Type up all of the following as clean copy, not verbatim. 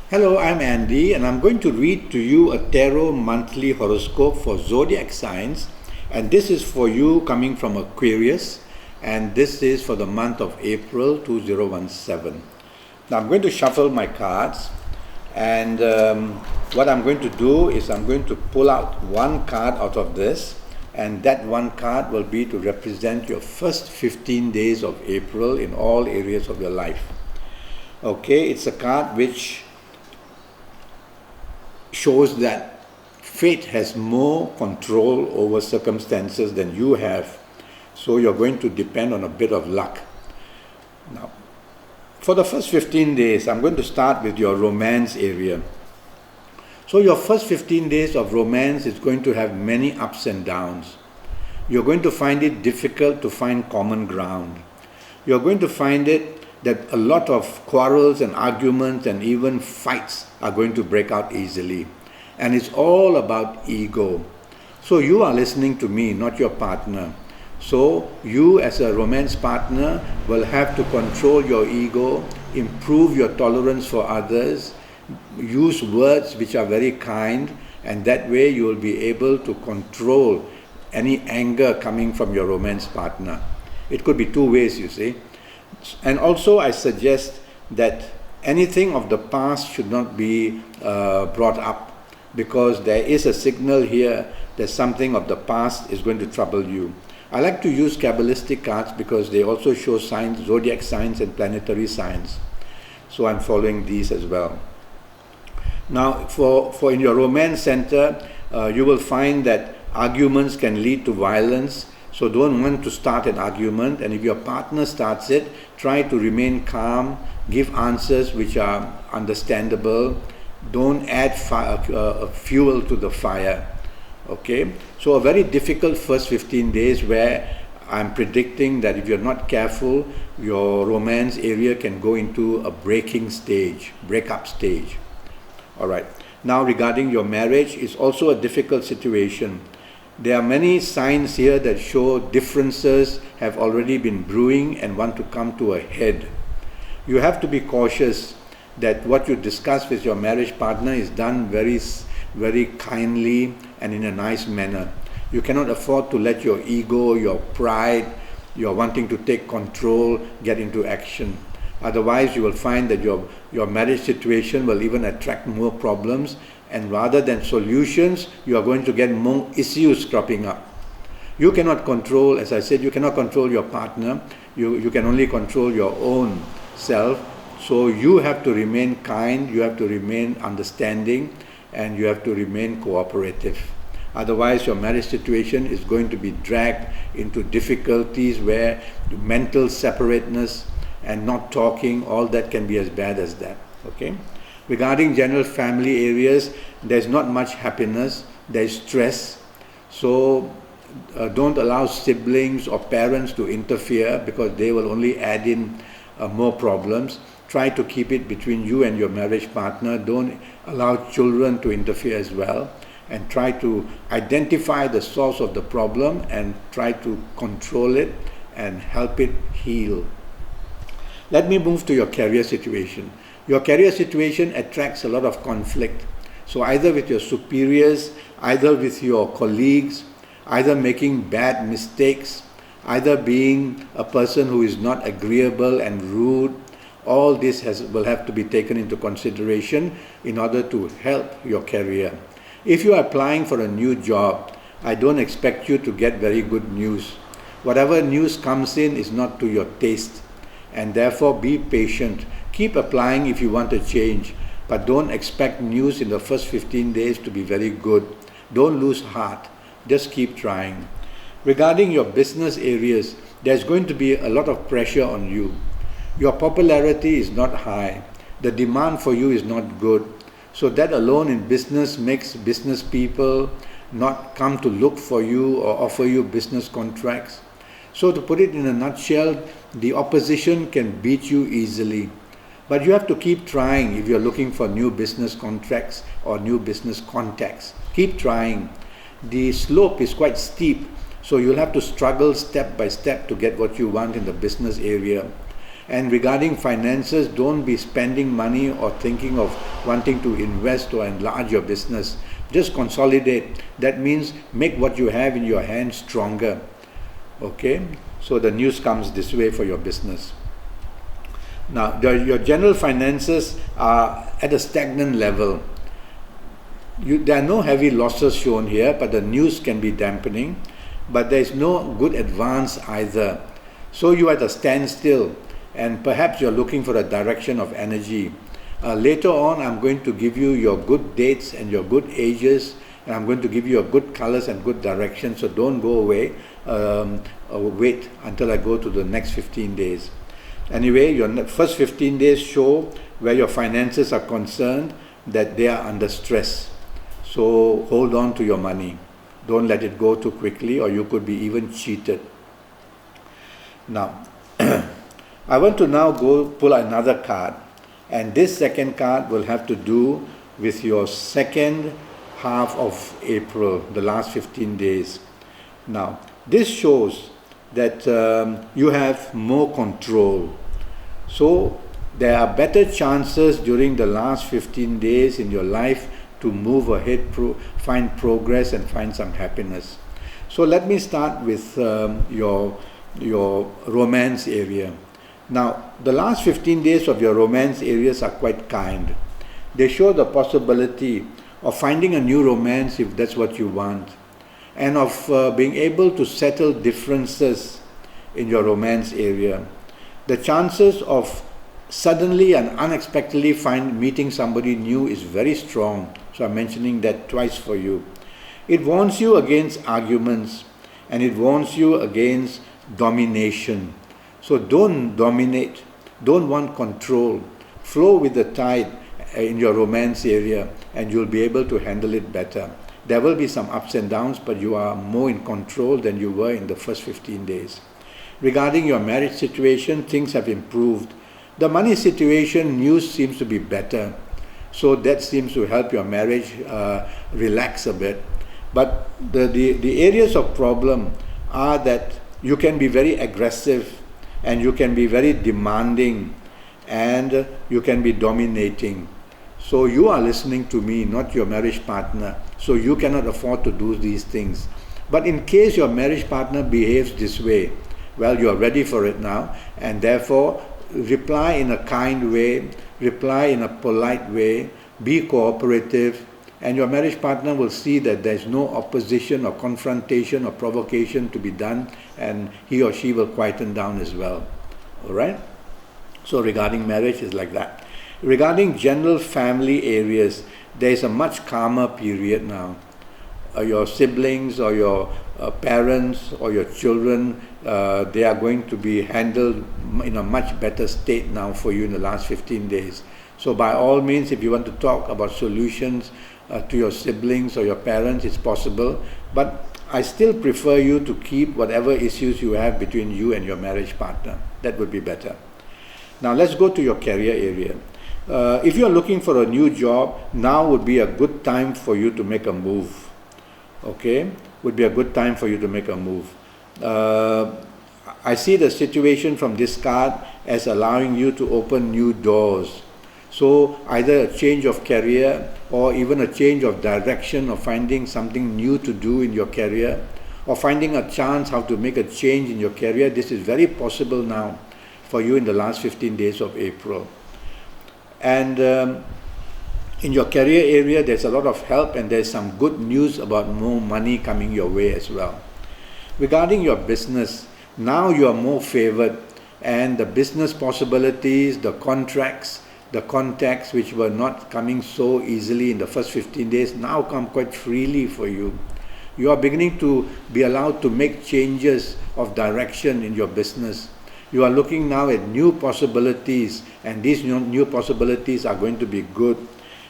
Hello, I'm Andy, and I'm going to read to you a tarot monthly horoscope for zodiac signs. And this is for you coming from Aquarius, and this is for the month of April 2017. Now, I'm going to shuffle my cards, and what I'm going to do is I'm going to pull out one card out of this, and that one card will be to represent your first 15 days of April in all areas of your life. Okay, it's a card which shows that fate has more control over circumstances than you have, so you're going to depend on a bit of luck. Now, for the first 15 days, I'm going to start with your romance area. So your first 15 days of romance is going to have many ups and downs. You're going to find it difficult to find common ground. You're going to find it that a lot of quarrels and arguments and even fights are going to break out easily. And it's all about ego. So you are listening to me, not your partner. So you as a romance partner will have to control your ego, improve your tolerance for others, use words which are very kind, and that way you will be able to control any anger coming from your romance partner. It could be two ways, you see. And also I suggest that anything of the past should not be brought up, because there is a signal here that something of the past is going to trouble you. I like to use Kabbalistic cards because they also show signs, zodiac signs and planetary signs. So I'm following these as well. Now for in your romance center, you will find that arguments can lead to violence. So don't want to start an argument, and if your partner starts it, try to remain calm, give answers which are understandable, don't add fuel to the fire. Okay, so a very difficult first 15 days where I'm predicting that if you're not careful, your romance area can go into a breakup stage. Alright, now regarding your marriage, it's also a difficult situation. There are many signs here that show differences have already been brewing and want to come to a head. You have to be cautious that what you discuss with your marriage partner is done very, very kindly and in a nice manner. You cannot afford to let your ego, your pride, your wanting to take control get into action. Otherwise, you will find that your marriage situation will even attract more problems, and rather than solutions, you are going to get more issues cropping up. You cannot control, as I said, you cannot control your partner. You can only control your own self. So you have to remain kind, you have to remain understanding, and you have to remain cooperative. Otherwise, your marriage situation is going to be dragged into difficulties where mental separateness and not talking, all that can be as bad as that. Okay? Regarding general family areas, there's not much happiness, there's stress. So don't allow siblings or parents to interfere, because they will only add in more problems. Try to keep it between you and your marriage partner. Don't allow children to interfere as well. And try to identify the source of the problem and try to control it and help it heal. Let me move to your career situation. Your career situation attracts a lot of conflict. So either with your superiors, either with your colleagues, either making bad mistakes, either being a person who is not agreeable and rude, all this will have to be taken into consideration in order to help your career. If you are applying for a new job, I don't expect you to get very good news. Whatever news comes in is not to your taste, and therefore be patient. Keep applying if you want a change, but don't expect news in the first 15 days to be very good. Don't lose heart. Just keep trying. Regarding your business areas, there's going to be a lot of pressure on you. Your popularity is not high. The demand for you is not good. So that alone in business makes business people not come to look for you or offer you business contracts. So to put it in a nutshell, the opposition can beat you easily. But you have to keep trying if you're looking for new business contracts or new business contacts. Keep trying. The slope is quite steep, so you'll have to struggle step by step to get what you want in the business area. And regarding finances, don't be spending money or thinking of wanting to invest or enlarge your business, just consolidate. That means make what you have in your hand stronger. Okay, so the news comes this way for your business. Now, your general finances are at a stagnant level. There are no heavy losses shown here, but the news can be dampening. But there is no good advance either. So you are at a standstill, and perhaps you're looking for a direction of energy. Later on, I'm going to give you your good dates and your good ages, and I'm going to give you your good colors and good direction. So don't go away. Wait until I go to the next 15 days. Anyway, your first 15 days show where your finances are concerned that they are under stress. So hold on to your money. Don't let it go too quickly, or you could be even cheated. Now, I want to now go pull another card. And this second card will have to do with your second half of April, the last 15 days. Now, this shows that you have more control. So there are better chances during the last 15 days in your life to move ahead, find progress, and find some happiness. So let me start with your romance area. Now, the last 15 days of your romance areas are quite kind. They show the possibility of finding a new romance if that's what you want, and of being able to settle differences in your romance area. The chances of suddenly and unexpectedly meeting somebody new is very strong. So I'm mentioning that twice for you. It warns you against arguments, and it warns you against domination. So don't dominate, don't want control. Flow with the tide in your romance area, and you'll be able to handle it better. There will be some ups and downs, but you are more in control than you were in the first 15 days. Regarding your marriage situation, things have improved. The money situation, news seems to be better. So that seems to help your marriage relax a bit. But the areas of problem are that you can be very aggressive, and you can be very demanding, and you can be dominating. So you are listening to me, not your marriage partner. So you cannot afford to do these things. But in case your marriage partner behaves this way, well, you are ready for it now, and therefore reply in a kind way, reply in a polite way, be cooperative, and your marriage partner will see that there is no opposition or confrontation or provocation to be done, and he or she will quieten down as well. All right? So regarding marriage is like that. Regarding general family areas, there is a much calmer period now. Your siblings or your parents or your children, they are going to be handled in a much better state now for you in the last 15 days. So by all means, if you want to talk about solutions to your siblings or your parents, it's possible. But I still prefer you to keep whatever issues you have between you and your marriage partner. That would be better. Now let's go to your career area. If you are looking for a new job, now would be a good time for you to make a move. Okay, would be a good time for you to make a move. I see the situation from this card as allowing you to open new doors. So either a change of career, or even a change of direction, or finding something new to do in your career, or finding a chance how to make a change in your career. This is very possible now for you in the last 15 days of April. And in your career area, there's a lot of help, and there's some good news about more money coming your way as well. Regarding your business, now you are more favored, and the business possibilities, the contracts, the contacts which were not coming so easily in the first 15 days now come quite freely for you. You are beginning to be allowed to make changes of direction in your business. You are looking now at new possibilities, and these new possibilities are going to be good.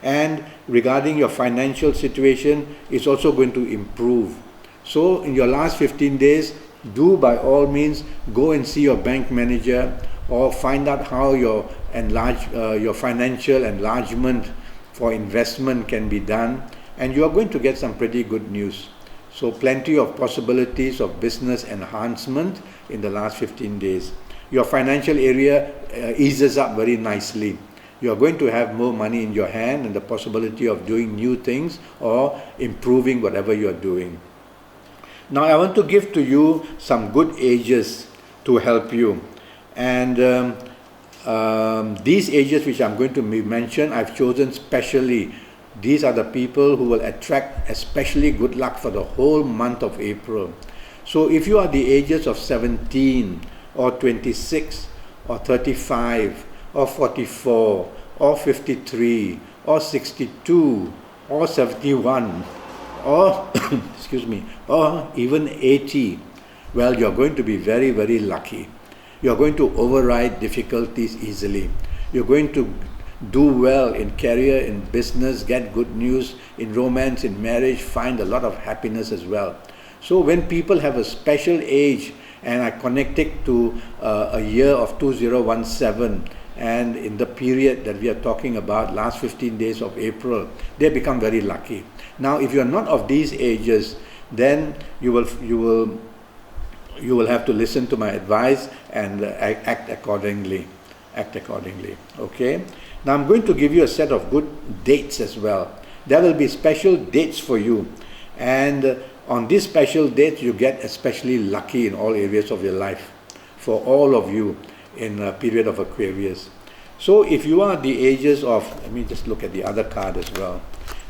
And regarding your financial situation, it's also going to improve. So in your last 15 days, do by all means go and see your bank manager, or find out how your financial enlargement for investment can be done, and you are going to get some pretty good news. So plenty of possibilities of business enhancement in the last 15 days. Your financial area eases up very nicely. You are going to have more money in your hand and the possibility of doing new things or improving whatever you are doing. Now I want to give to you some good ages to help you. And these ages which I'm going to mention, I've chosen specially. These are the people who will attract especially good luck for the whole month of April. So if you are the ages of 17 or 26 or 35 or 44 or 53 or 62 or 71 or excuse me, or even 80, well, you're going to be very, very lucky. You're going to override difficulties easily. You're going to do well in career, in business, get good news, in romance, in marriage, find a lot of happiness as well. So when people have a special age, and I connect it to a year of 2017, and in the period that we are talking about, last 15 days of April, they become very lucky. Now, if you are not of these ages, then you will have to listen to my advice and act accordingly. Okay. Now I'm going to give you a set of good dates as well. There will be special dates for you, and on these special dates you get especially lucky in all areas of your life, for all of you in a period of Aquarius. So if you are the ages of, let me just look at the other card as well.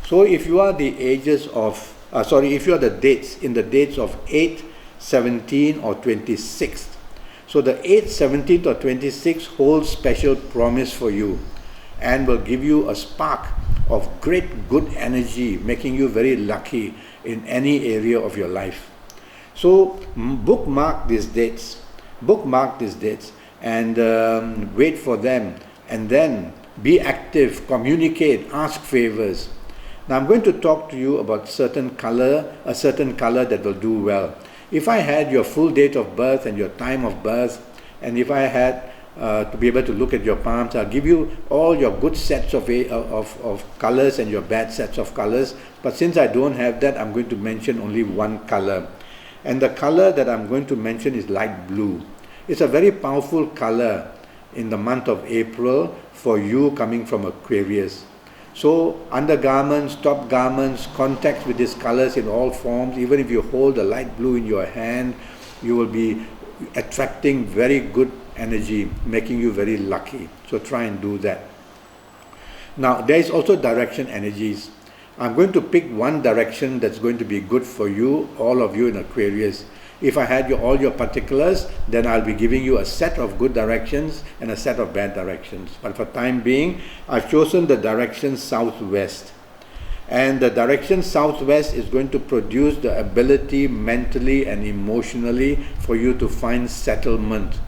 So if you are the ages of, if you are the dates, in the dates of 8, 17 or 26. So the 8th, 17th or 26th holds special promise for you and will give you a spark of great good energy, making you very lucky in any area of your life. So bookmark these dates, and wait for them, and then be active, communicate, ask favors. Now I'm going to talk to you about a certain color that will do well. If I had your full date of birth and your time of birth, and if I had to be able to look at your palms, I'll give you all your good sets of colors and your bad sets of colors. But since I don't have that, I'm going to mention only one color. And the color that I'm going to mention is light blue. It's a very powerful color in the month of April for you coming from Aquarius. So undergarments, top garments, contacts with these colors in all forms, even if you hold the light blue in your hand, you will be attracting very good energy, making you very lucky. So try and do that. Now there is also direction energies. I'm going to pick one direction that's going to be good for you, all of you in Aquarius. If I had all your particulars, then I'll be giving you a set of good directions and a set of bad directions. But for time being, I've chosen the direction southwest. And the direction southwest is going to produce the ability mentally and emotionally for you to find settlement.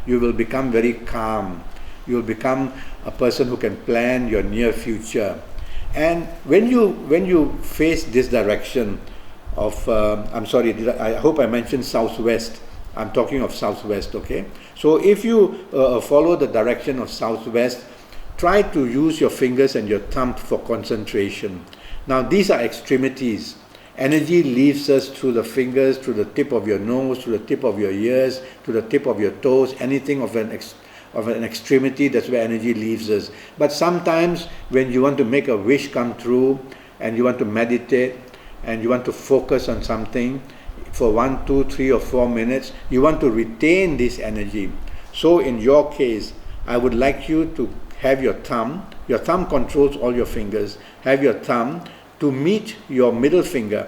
You will become very calm. You will become a person who can plan your near future. And when you face this direction of, I hope I mentioned southwest. I'm talking of southwest, okay? So if you follow the direction of southwest, try to use your fingers and your thumb for concentration. Now these are extremities. Energy leaves us through the fingers, through the tip of your nose, through the tip of your ears, to the tip of your toes, anything of an extremity, that's where energy leaves us. But sometimes when you want to make a wish come true and you want to meditate and you want to focus on something for 1, 2, 3 or 4 minutes, you want to retain this energy. So in your case, I would like you to have your thumb controls all your fingers, have your thumb to meet your middle finger.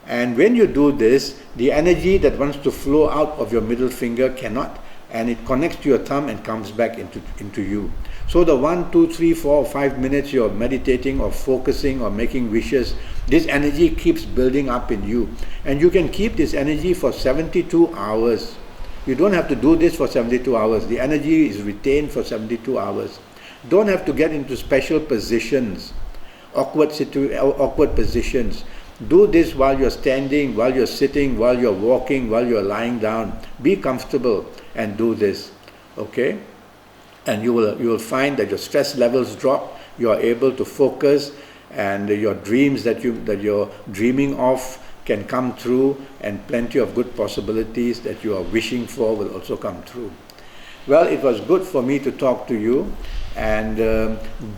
And when you do this, the energy that wants to flow out of your middle finger cannot, and it connects to your thumb and comes back into you. So the 1, 2, 3, 4 or 5 minutes you're meditating or focusing or making wishes, this energy keeps building up in you. And you can keep this energy for 72 hours. You don't have to do this for 72 hours. The energy is retained for 72 hours. Don't have to get into special positions, awkward positions. Do this while you're standing, while you're sitting, while you're walking, while you're lying down. Be comfortable and do this, okay? And you will find that your stress levels drop. You are able to focus, and your dreams that you're dreaming of can come true, and plenty of good possibilities that you are wishing for will also come true. Well, it was good for me to talk to you, and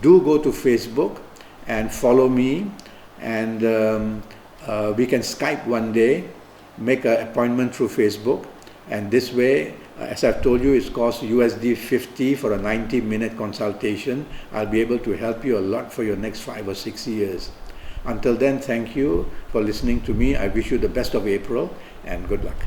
do go to Facebook and follow me, and we can Skype one day, make an appointment through Facebook, and this way, as I've told you, it costs USD 50 for a 90-minute consultation. I'll be able to help you a lot for your next 5 or 6 years. Until then, thank you for listening to me. I wish you the best of April, and good luck.